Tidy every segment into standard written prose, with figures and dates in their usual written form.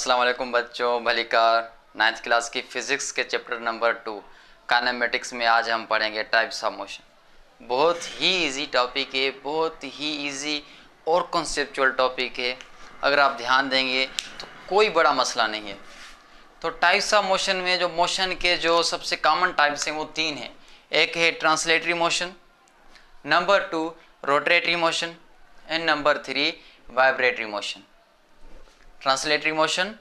अस्सलाम वालेकुम बच्चों, भलीकार 9th क्लास की फ़िज़िक्स के चैप्टर नंबर 2 काइनेमेटिक्स में आज हम पढ़ेंगे टाइप्स ऑफ मोशन। बहुत ही इजी टॉपिक है, बहुत ही इजी और कॉन्सेप्चुअल टॉपिक है। अगर आप ध्यान देंगे तो कोई बड़ा मसला नहीं है। तो टाइप्स ऑफ मोशन में जो मोशन के जो सबसे कॉमन टाइप्स हैं वो 3 हैं। एक है translatory motion, number 2 rotatory motion and number 3 vibratory motion. Translatory motion,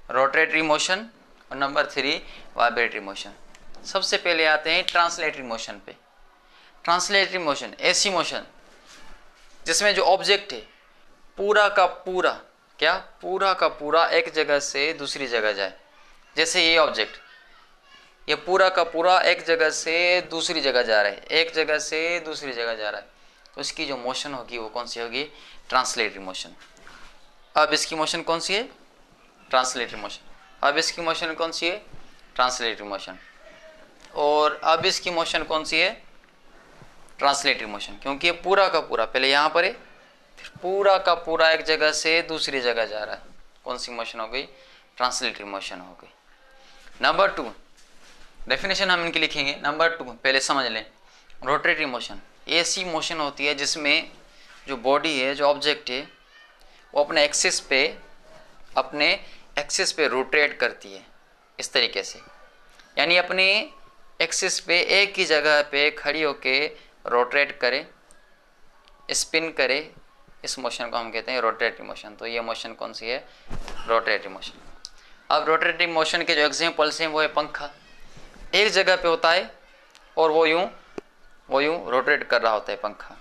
rotatory motion और नंबर 3 वाइब्रेटरी मोशन। सबसे पहले आते हैं ट्रांसलेटरी मोशन पे। ट्रांसलेटरी मोशन ऐसी मोशन जिसमें जो ऑब्जेक्ट है पूरा का पूरा एक जगह से दूसरी जगह जाए। जैसे ये ऑब्जेक्ट, ये पूरा का पूरा एक जगह से दूसरी जगह जा रहा है, एक जगह से दूसरी जगह जा रहा है, तो इसकी जो मोशन होगी वो कौन सी होगी? Translatory motion. अब इसकी मोशन कौन सी है? Translatory motion. अब इसकी मोशन कौन सी है? Translatory motion. और अब इसकी मोशन कौन सी है? ट्रांसलेटरी मोशन, क्योंकि ये पूरा का पूरा पहले यहाँ पर है, फिर पूरा का पूरा एक जगह से दूसरी जगह जा रहा है। कौन सी मोशन हो गई? ट्रांसलेटरी मोशन हो गई। नंबर 2 डेफिनेशन हम इनकी लिखेंगे। नंबर 2 पहले समझ लें, रोटेटरी मोशन ऐसी मोशन होती है जिसमें जो बॉडी है, जो ऑब्जेक्ट है, वो अपने एक्सिस पे रोटेट करती है इस तरीके से, यानी अपने एक्सिस पे एक ही जगह पे खड़ी होके रोटेट करे, स्पिन करे। इस मोशन को हम कहते हैं रोटेटरी मोशन। तो ये मोशन कौन सी है? Rotatory motion. अब रोटेटरी मोशन के जो एग्जांपल्स हैं वो है पंखा, एक जगह पे होता है और वो यूं रोटेट कर रहा होता है पंखा।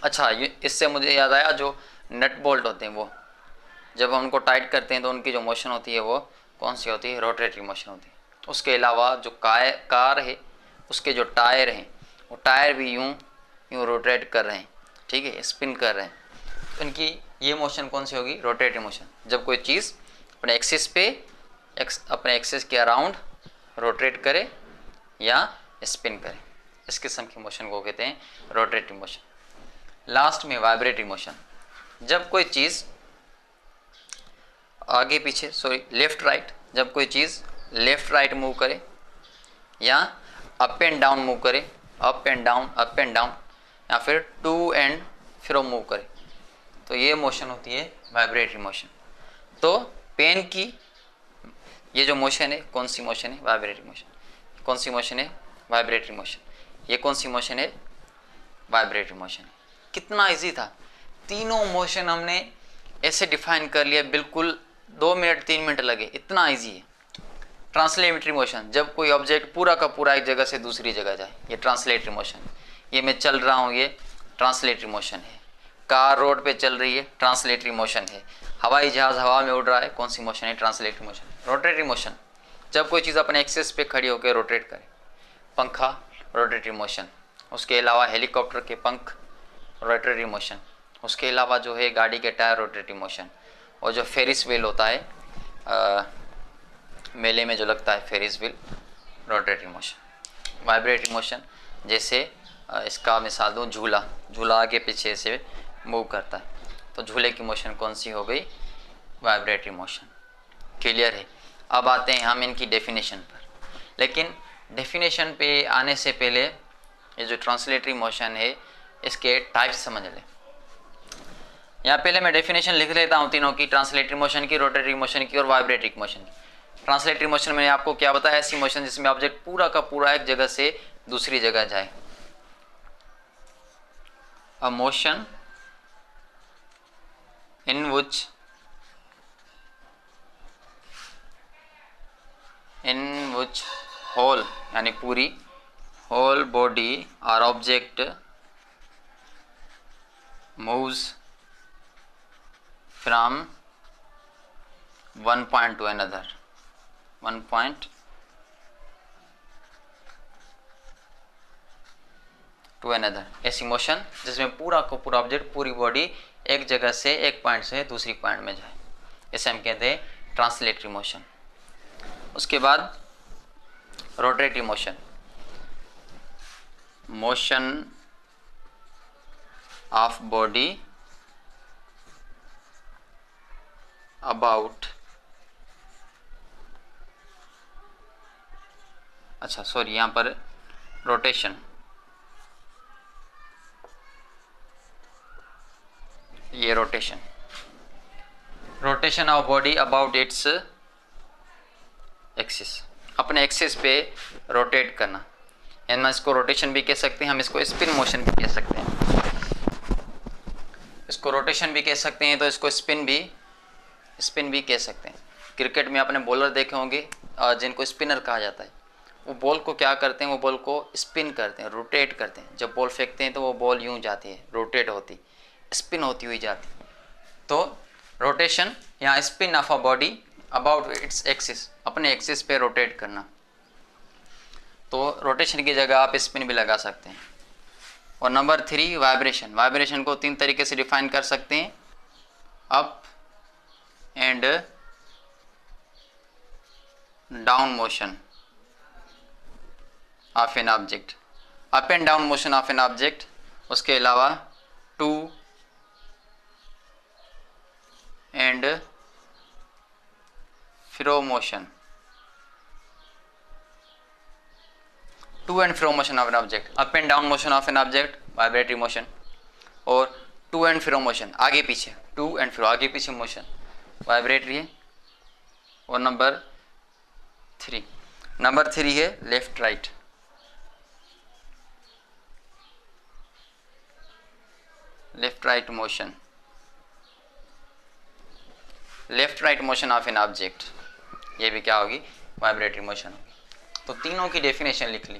अच्छा, इससे मुझे याद आया, जो नट बोल्ट होते हैं वो जब हम उनको टाइट करते हैं तो उनकी जो मोशन होती है वो कौन सी होती है? रोटेटरी मोशन होती है। उसके अलावा जो कार है उसके जो टायर हैं वो टायर भी यूं रोटेट कर रहे हैं, ठीक है, स्पिन कर रहे हैं। तो इनकी ये मोशन कौन सी होगी? Rotatory motion. जब कोई चीज़ अपने एक्सिस के अराउंड रोटेट करे या स्पिन करे, इस किस्म की मोशन को कहते हैं रोटेटरी मोशन। लास्ट में वाइब्रेटरी मोशन, जब कोई चीज़ आगे पीछे लेफ्ट राइट, जब कोई चीज़ लेफ्ट राइट मूव करे या अप एंड डाउन मूव करे, अप एंड डाउन, या फिर टू एंड फ्रो मूव करे, तो ये मोशन होती है वाइब्रेटरी मोशन। तो पेन की ये जो मोशन है कौन सी मोशन है? Vibratory motion. कौन सी मोशन है? Vibratory motion. ये कौन सी मोशन है? Vibratory motion. कितना इजी था, तीनों मोशन हमने ऐसे डिफाइन कर लिया, बिल्कुल 2 मिनट 3 मिनट लगे, इतना इजी है। ट्रांसलेटरी मोशन, जब कोई ऑब्जेक्ट पूरा का पूरा एक जगह से दूसरी जगह जाए, ये ट्रांसलेटरी मोशन। ये मैं चल रहा हूँ, ये ट्रांसलेटरी मोशन है। कार रोड पे चल रही है, ट्रांसलेटरी मोशन है। हवाई जहाज हवा में उड़ रहा है, कौन सी मोशन है? Translatory motion. रोटेटरी मोशन, जब कोई चीज़ अपने एक्सिस पे खड़ी होकर रोटेट करे, पंखा रोटेटरी मोशन। उसके अलावा हेलीकॉप्टर के पंख रोटेटरी मोशन। उसके अलावा जो है गाड़ी के टायर रोटेटरी मोशन। और जो फेरिस व्हील होता है मेले में जो लगता है Ferris wheel, rotatory motion. Vibratory motion, जैसे इसका मिसाल दूँ, झूला आगे पीछे से मूव करता है, तो झूले की मोशन कौन सी हो गई? Vibratory motion. क्लियर है? अब आते हैं हम इनकी डेफिनेशन पर, लेकिन डेफिनेशन पे आने से पहले ये जो ट्रांसलेटरी मोशन है इसके टाइप्स समझ लें। यहाँ पहले मैं डेफिनेशन लिख लेता हूँ तीनों की, ट्रांसलेटरी मोशन की, रोटेटरी मोशन की और वाइब्रेटरी मोशन की। ट्रांसलेटरी मोशन मैंने आपको क्या बताया? ऐसी मोशन जिसमें ऑब्जेक्ट पूरा का पूरा एक जगह से दूसरी जगह जाए। A motion in which whole, यानी पूरी होल बॉडी और object moves from one point to another, one point to another। ऐसी मोशन जिसमें पूरा का पूरा ऑब्जेक्ट, पूरी बॉडी एक जगह से, एक पॉइंट से दूसरी पॉइंट में जाए, इसे हम कहते हैं ट्रांसलेटरी मोशन। उसके बाद rotatory motion, motion of body about अच्छा सॉरी, यहाँ पर रोटेशन, ये rotation of body about its axis, अपने एक्सिस पे रोटेट करना, यानी इसको रोटेशन भी कह सकते हैं, हम इसको स्पिन मोशन भी कह सकते हैं, इसको रोटेशन भी कह सकते हैं, तो इसको स्पिन भी कह सकते हैं। क्रिकेट में आपने बॉलर देखे होंगे जिनको स्पिनर कहा जाता है, वो बॉल को क्या करते हैं, वो बॉल को स्पिन करते हैं, रोटेट करते हैं। जब बॉल फेंकते हैं तो वो बॉल यूं जाती है, रोटेट होती, स्पिन होती हुई जाती। तो रोटेशन यहाँ spin of a body about its axis, अपने एक्सिस पे रोटेट करना। तो रोटेशन की जगह आप स्पिन भी लगा सकते हैं। और नंबर 3 वाइब्रेशन, वाइब्रेशन को 3 तरीके से डिफाइन कर सकते हैं, up and down motion of an object, up and down motion of an object. उसके अलावा to and fro motion, to and fro motion of an object, up and down motion of an object vibratory motion, और to and fro motion, आगे पीछे, to and फ्रो, आगे पीछे motion vibratory है। और number 3 है left right, motion, left right motion of an object, ये भी क्या होगी, वाइब्रेटरी मोशन होगी। तो तीनों की डेफिनेशन लिख ली,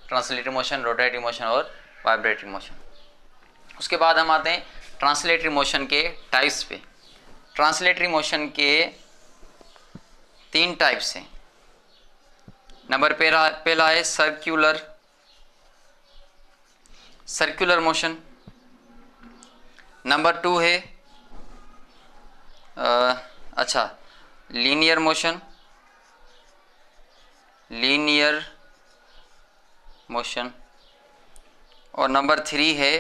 ट्रांसलेटरी मोशन, रोटेटरी मोशन और वाइब्रेटरी मोशन। उसके बाद हम आते हैं ट्रांसलेटरी मोशन के टाइप्स पे। ट्रांसलेटरी मोशन के 3 टाइप्स हैं। नंबर पहला है सर्कुलर मोशन। नंबर 2 है लीनियर मोशन। और नंबर 3 है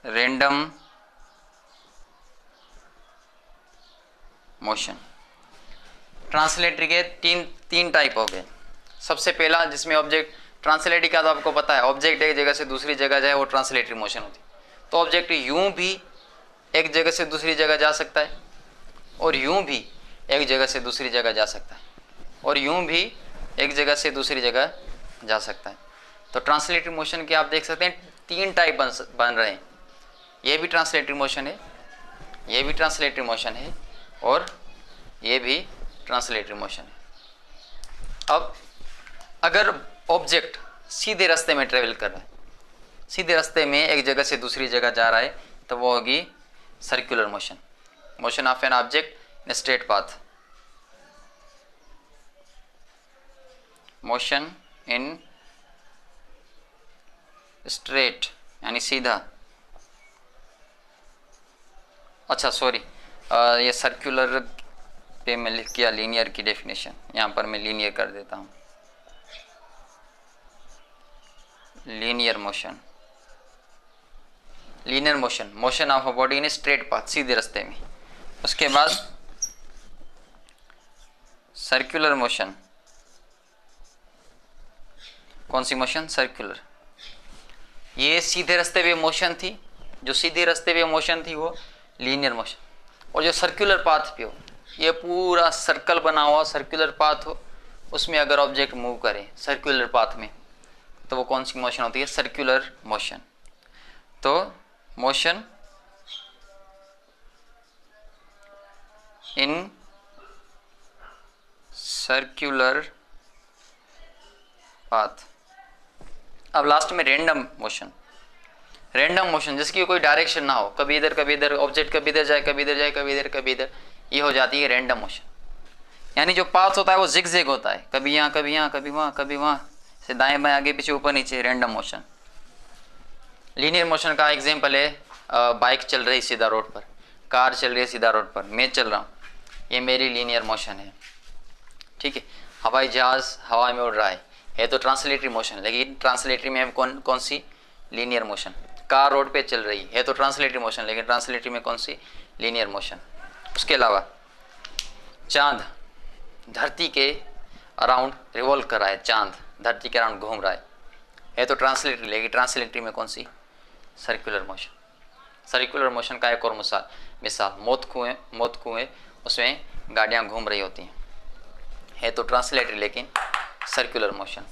रैंडम मोशन। ट्रांसलेटरी के तीन टाइप हो गए। सबसे पहला जिसमें ऑब्जेक्ट, ट्रांसलेटरी का तो आपको पता है, ऑब्जेक्ट एक जगह से दूसरी जगह जाए, वो ट्रांसलेटरी मोशन होती है। तो ऑब्जेक्ट यूं भी एक जगह से दूसरी जगह जा सकता है, और यूं भी एक जगह से दूसरी जगह जा सकता है, और यूं भी एक जगह से दूसरी जगह जा सकता है। तो ट्रांसलेटरी मोशन के आप देख सकते हैं 3 टाइप बन रहे हैं। ये भी ट्रांसलेटरी मोशन है, ये भी ट्रांसलेटरी मोशन है, और ये भी ट्रांसलेटरी मोशन है। अब अगर ऑब्जेक्ट सीधे रास्ते में ट्रेवल कर रहा है, सीधे रास्ते में एक जगह से दूसरी जगह जा रहा है, तो वो होगी circular motion, motion of an object in straight path, motion in straight यानी सीधा। अच्छा सॉरी, ये सर्कुलर पे मैं लिख किया लीनियर की डेफिनेशन, यहाँ पर मैं लीनियर कर देता हूँ। Linear motion, motion of a body in straight path, सीधे रास्ते में। उसके बाद सर्कुलर मोशन, कौन सी मोशन, सर्कुलर। ये सीधे रास्ते पे मोशन थी, जो सीधे रास्ते पे मोशन थी वो लीनियर मोशन। और जो सर्कुलर पाथ पे हो, ये पूरा सर्कल बना हुआ सर्कुलर पाथ हो, उसमें अगर ऑब्जेक्ट मूव करे सर्कुलर पाथ में, तो वो कौन सी मोशन होती है, सर्कुलर मोशन। तो मोशन इन सर्कुलर पाथ। अब लास्ट में रैंडम मोशन, जिसकी कोई डायरेक्शन ना हो, कभी इधर ऑब्जेक्ट कभी इधर जाए, कभी इधर जाए, कभी इधर, ये हो जाती है रैंडम मोशन। यानी जो पाथ होता है वो जिग होता है, कभी यहाँ कभी यहाँ, कभी वहाँ कभी वहाँ, से दाएं बाएं आगे पीछे ऊपर नीचे, रैंडम मोशन। लीनियर मोशन का एग्जांपल है, बाइक चल रही सीधा रोड पर, कार चल रही है सीधा रोड पर, मैं चल रहा हूँ, ये मेरी लीनियर मोशन है। ठीक है, हवाई जहाज हवा में उड़ रहा है तो ट्रांसलेटरी मोशन, लेकिन ट्रांसलेटरी में कौन सी, लीनियर मोशन। कार रोड पे चल रही है तो ट्रांसलेटरी मोशन, लेकिन ट्रांसलेटरी में कौन सी, लीनियर मोशन। उसके अलावा चांद धरती के अराउंड रिवॉल्व कर रहा है, चांद धरती के अराउंड घूम रहा है तो ट्रांसलेटरी लेगी। ट्रांसलेटरी में कौन सी? Circular motion. सर्कुलर मोशन का एक और मिसाल मौत कुएं उसमें गाड़ियाँ घूम रही होती हैं, है तो ट्रांसलेटरी लेकिन सर्कुलर मोशन।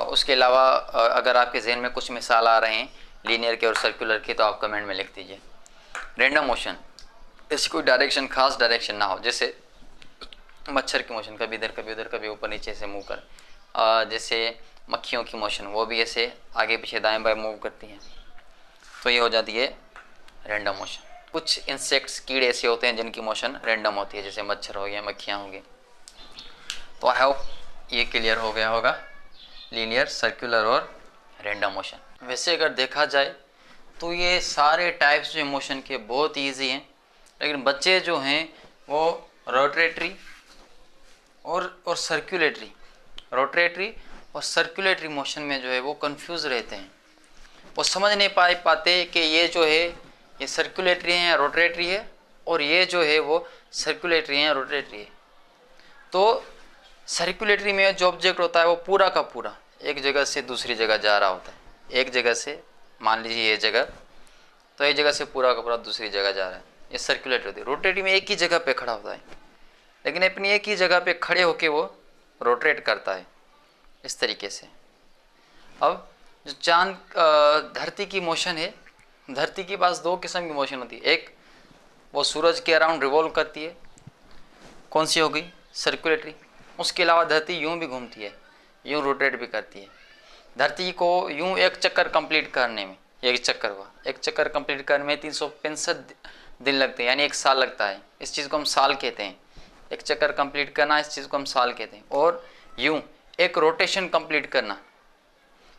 उसके अलावा अगर आपके जहन में कुछ मिसाल आ रहे हैं लीनियर के और सर्कुलर के तो आप कमेंट में लिख दीजिए। रैंडम मोशन, इसकी कोई डायरेक्शन, खास डायरेक्शन ना हो, जैसे मच्छर की मोशन कभी इधर कभी उधर कभी ऊपर नीचे से मूव कर, जैसे मक्खियों की मोशन वो भी ऐसे आगे पीछे दाएं बाएं मूव करती हैं, तो ये हो जाती है रैंडम मोशन। कुछ इंसेक्ट्स कीड़े ऐसे होते हैं जिनकी मोशन रैंडम होती है, जैसे मच्छर हो गया, मक्खियाँ हो गई। तो आई होप ये क्लियर हो गया होगा लीनियर, सर्कुलर और रैंडम मोशन। वैसे अगर देखा जाए तो ये सारे टाइप्स जो मोशन के बहुत ईजी हैं, लेकिन बच्चे जो हैं वो रोटेटरी और सर्कुलेटरी, रोटेटरी और सर्कुलेटरी मोशन में जो है वो कंफ्यूज रहते हैं। वो समझ नहीं पाते कि ये जो है ये सर्कुलेटरी है या रोटेटरी है, और ये जो है वो सर्कुलेटरी है या रोटेटरी है। तो सर्कुलेटरी में जो ऑब्जेक्ट होता है वो पूरा का पूरा एक जगह से दूसरी जगह जा रहा होता है। एक जगह से, मान लीजिए ये जगह, तो एक जगह से पूरा का पूरा दूसरी जगह जा रहा है, ये सर्कुलेटरी होती है। रोटेटरी में एक ही जगह पे खड़ा होता है, लेकिन अपनी एक ही जगह पे खड़े होके वो रोटेट करता है इस तरीके से। अब जो चांद धरती की मोशन है, धरती के पास दो किस्म की मोशन होती है। एक वो सूरज के अराउंड रिवॉल्व करती है, कौन सी हो गई? सर्कुलेटरी। उसके अलावा धरती यूं भी घूमती है, यूं रोटेट भी करती है। धरती को यूं एक चक्कर कंप्लीट करने में, एक चक्कर कंप्लीट करने में 365 दिन लगते हैं, यानी एक साल लगता है। इस चीज़ को हम साल कहते हैं, एक चक्कर कंप्लीट करना, इस चीज़ को हम साल कहते हैं। और यूं एक रोटेशन कंप्लीट करना,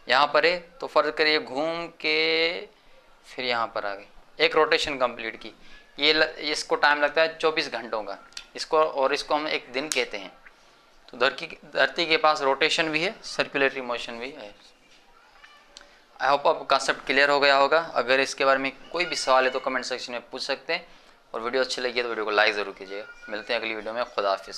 यहाँ पर है तो फर्ज करिए घूम के फिर यहाँ पर आ गई, एक रोटेशन कंप्लीट की, इसको टाइम लगता है 24 घंटों का, इसको हम एक दिन कहते हैं। तो धरती के पास रोटेशन भी है, सर्कुलेटरी मोशन भी है। आई होप आपको कॉन्सेप्ट क्लियर हो गया होगा। अगर इसके बारे में कोई भी सवाल है तो कमेंट सेक्शन में पूछ सकते हैं, और वीडियो अच्छी लगी है तो वीडियो को लाइक ज़रूर कीजिएगा। मिलते हैं अगली वीडियो में। खुदा हाफिज़।